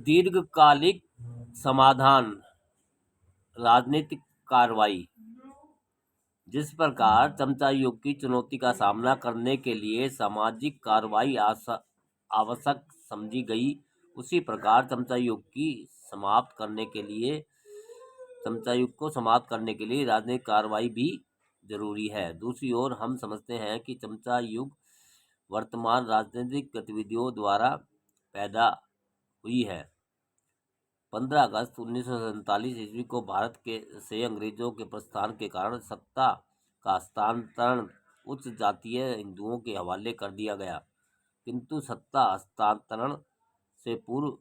दीर्घकालिक समाधान राजनीतिक कार्रवाई। जिस प्रकार चमचा युग की चुनौती का सामना करने के लिए सामाजिक कार्रवाई आवश्यक समझी गई, उसी प्रकार चमचा युग को समाप्त करने के लिए राजनीतिक कार्रवाई भी जरूरी है। दूसरी ओर हम समझते हैं कि चमचा युग वर्तमान राजनीतिक गतिविधियों द्वारा पैदा हुई है। 15 अगस्त 1947 ईस्वी को भारत से अंग्रेजों के प्रस्थान के कारण सत्ता का हस्तांतरण उच्च जातीय हिंदुओं के हवाले कर दिया गया, किंतु सत्ता हस्तांतरण से पूर्व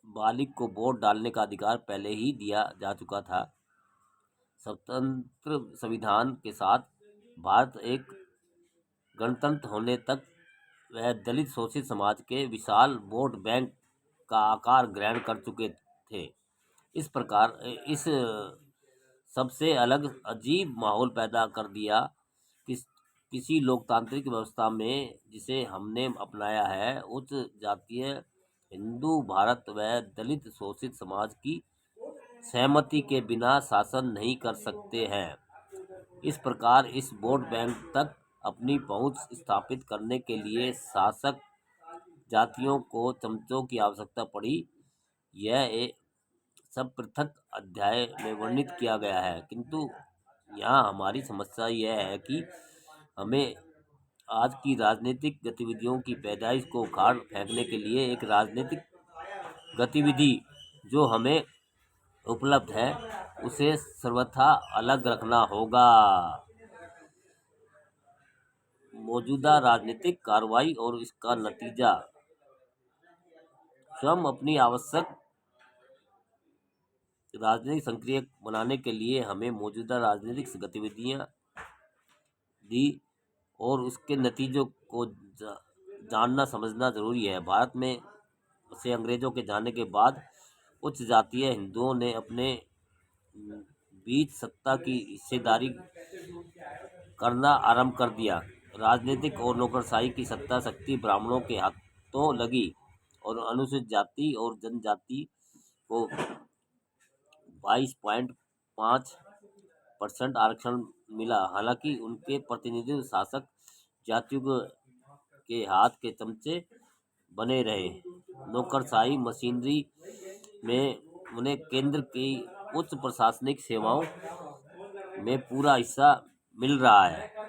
बालिग को वोट डालने का अधिकार पहले ही दिया जा चुका था। स्वतंत्र संविधान के साथ भारत एक गणतंत्र होने तक वह दलित शोषित समाज के विशाल वोट बैंक का आकार ग्रहण कर चुके थे। इस प्रकार इस सबसे अलग अजीब माहौल पैदा कर दिया किसी लोकतांत्रिक व्यवस्था में जिसे हमने अपनाया है। उच्च जातीय हिंदू भारत व दलित शोषित समाज की सहमति के बिना शासन नहीं कर सकते हैं। इस प्रकार इस वोट बैंक तक अपनी पहुंच स्थापित करने के लिए शासक जातियों को चमचों की आवश्यकता पड़ी। यह सब पृथक अध्याय में वर्णित किया गया है, किंतु यहाँ हमारी समस्या यह है कि हमें आज की राजनीतिक गतिविधियों की पैदाइश को उखाड़ फेंकने के लिए एक राजनीतिक गतिविधि जो हमें उपलब्ध है उसे सर्वथा अलग रखना होगा। मौजूदा राजनीतिक कार्रवाई और इसका नतीजा। स्वयं अपनी आवश्यक राजनीतिक सक्रिय बनाने के लिए हमें मौजूदा राजनीतिक गतिविधियां दी और उसके नतीजों को जानना समझना जरूरी है। भारत में से अंग्रेजों के जाने के बाद उच्च जातीय हिंदुओं ने अपने बीच सत्ता की हिस्सेदारी करना आरंभ कर दिया। राजनीतिक और नौकरशाही की सत्ता शक्ति ब्राह्मणों के हाथों लगी और अनुसूचित जाति और जनजाति को 22.5% आरक्षण मिला। हालांकि उनके प्रतिनिधि शासक जातियों के हाथ के चमचे बने रहे। नौकरशाही मशीनरी में उन्हें केंद्र की उच्च प्रशासनिक सेवाओं में पूरा हिस्सा मिल रहा है।